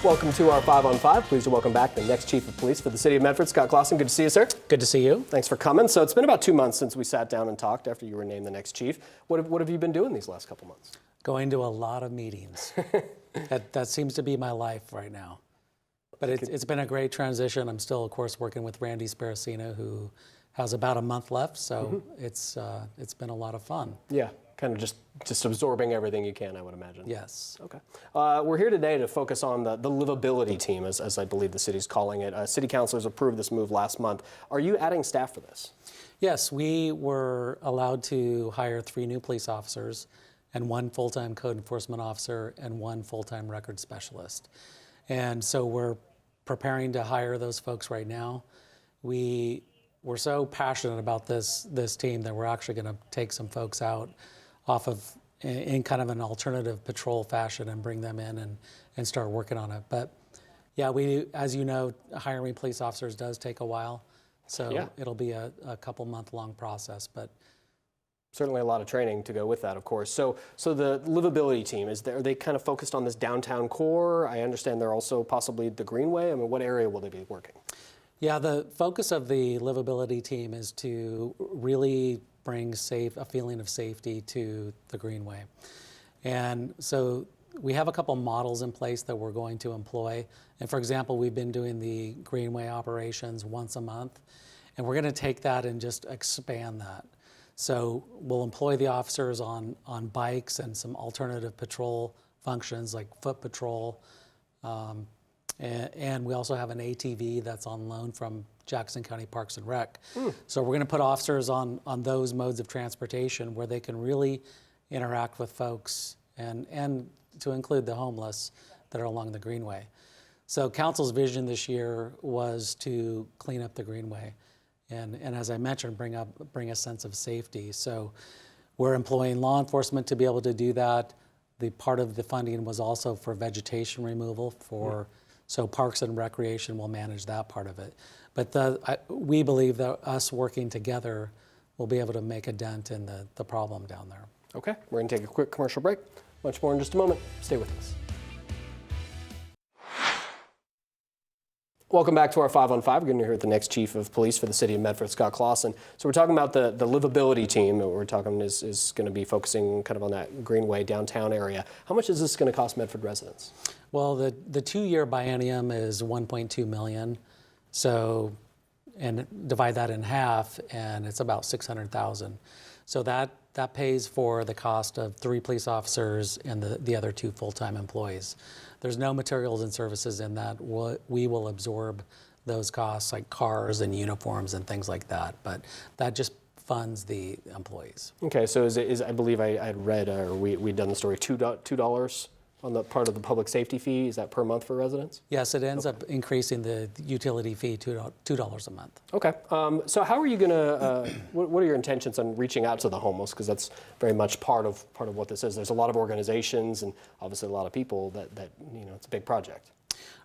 Welcome to our 5 on 5. Pleased to welcome back the next Chief of Police for the City of Medford, Scott Clauson. Good to see you, sir. Good to see you. Thanks for coming. So it's been about 2 months since we sat down and talked after you were named the next Chief. What have you been doing these last couple months? Going to a lot of meetings. that seems to be my life right now. But it's been a great transition. I'm still, of course, working with Randy Sparacino, who has about a month left. So it's been a lot of fun. Yeah. Kind of just absorbing everything you can, I would imagine. Yes. Okay. We're here today to focus on the Livability Team, as I believe the city's calling it. City councilors approved this move last month. Are you adding staff for this? Yes, we were allowed to hire 3 new police officers and 1 full-time code enforcement officer and 1 full-time record specialist. And so we're preparing to hire those folks right now. We're so passionate about this team that we're actually going to take some folks out off of in kind of an alternative patrol fashion and bring them in and start working on it. But yeah, as you know, hiring police officers does take a while. So yeah, it'll be a couple month long process, but certainly a lot of training to go with that, of course. So the Livability Team, are they kind of focused on this downtown core? I understand they're also possibly the Greenway. I mean, what area will they be working? Yeah, the focus of the Livability Team is to really bring a feeling of safety to the Greenway. And so we have a couple models in place that we're going to employ. And for example, we've been doing the Greenway operations once a month, and we're going to take that and just expand that. So we'll employ the officers on bikes and some alternative patrol functions like foot patrol. And we also have an ATV that's on loan from Jackson County Parks and Rec. So we're going to put officers on those modes of transportation where they can really interact with folks and to include the homeless that are along the Greenway. So council's vision this year was to clean up the Greenway and as I mentioned, bring a sense of safety. So we're employing law enforcement to be able to do that. The part of the funding was also for vegetation removal so Parks and Recreation will manage that part of it. But we believe that us working together will be able to make a dent in the problem down there. Okay, we're going to take a quick commercial break. Much more in just a moment. Stay with us. Welcome back to our 5 on 5. We're going to hear the next Chief of Police for the City of Medford, Scott Clauson. So we're talking about the Livability Team. We're talking is going to be focusing kind of on that Greenway downtown area. How much is this going to cost Medford residents? Well, the 2-year biennium is $1.2 million. So, and divide that in half, and it's about $600,000. So that pays for the cost of 3 police officers and the other 2 full-time employees. There's no materials and services in that. We will absorb those costs like cars and uniforms and things like that, but that just funds the employees. Okay, so I believe I had read, or we'd done the story, $2 on the part of the public safety fee. Is that per month for residents? Yes, it ends up increasing the utility fee $2 a month. Okay, so how are you going to? What are your intentions on reaching out to the homeless? Because that's very much part of what this is. There's a lot of organizations and obviously a lot of people that it's a big project.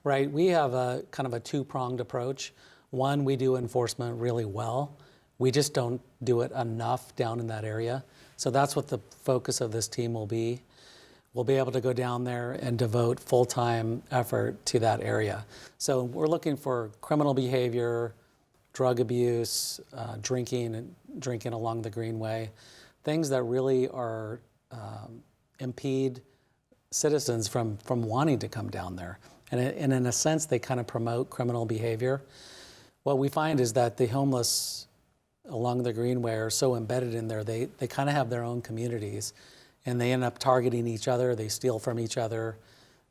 Right. We have a kind of a 2-pronged approach. One, we do enforcement really well. We just don't do it enough down in that area. So that's what the focus of this team will be. We'll be able to go down there and devote full-time effort to that area. So we're looking for criminal behavior, drug abuse, drinking along the Greenway, things that really are impede citizens from wanting to come down there. And in a sense, they kind of promote criminal behavior. What we find is that the homeless along the Greenway are so embedded in there, they kind of have their own communities. And they end up targeting each other, they steal from each other,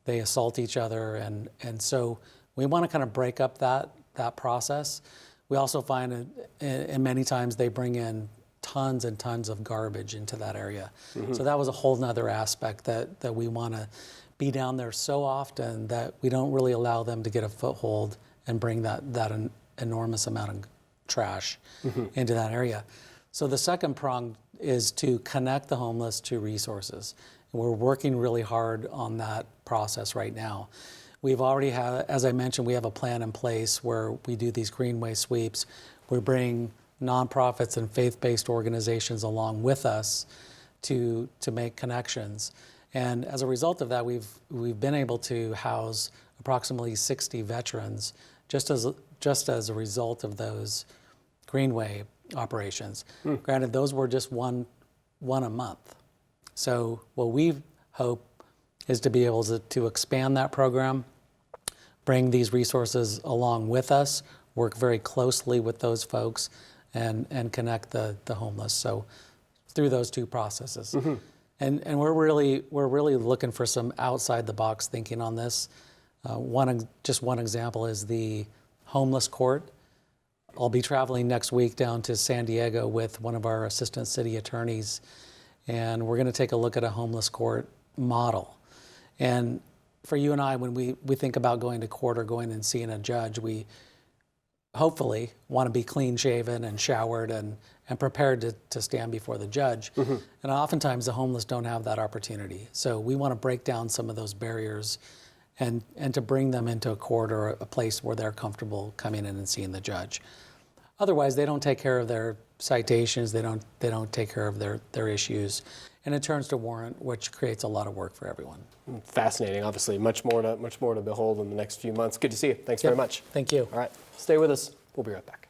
they assault each other, and so we want to kind of break up that process. We also find and many times they bring in tons and tons of garbage into that area. So that was a whole nother aspect that we want to be down there so often that we don't really allow them to get a foothold and bring that enormous amount of trash into that area. So the second prong is to connect the homeless to resources. And we're working really hard on that process right now. We've already had, as I mentioned, we have a plan in place where we do these Greenway sweeps. We bring nonprofits and faith-based organizations along with us to make connections. And as a result of that, we've been able to house approximately 60 veterans just as a result of those Greenway operations. Granted, those were just one a month. So what we hope is to be able to expand that program, bring these resources along with us, work very closely with those folks, and connect the homeless. So through those two processes. And we're really looking for some outside the box thinking on this. Just one example is the homeless court. I'll be traveling next week down to San Diego with one of our assistant city attorneys, and we're going to take a look at a homeless court model. And for you and I, when we think about going to court or going and seeing a judge, we hopefully want to be clean shaven and showered and prepared to stand before the judge. And oftentimes the homeless don't have that opportunity. So we want to break down some of those barriers and to bring them into a court or a place where they're comfortable coming in and seeing the judge. Otherwise, they don't take care of their citations, they don't take care of their issues, and it turns to warrant, which creates a lot of work for everyone. Fascinating, obviously. Much more to behold in the next few months. Good to see you. Thanks very much. Thank you. All right, stay with us. We'll be right back.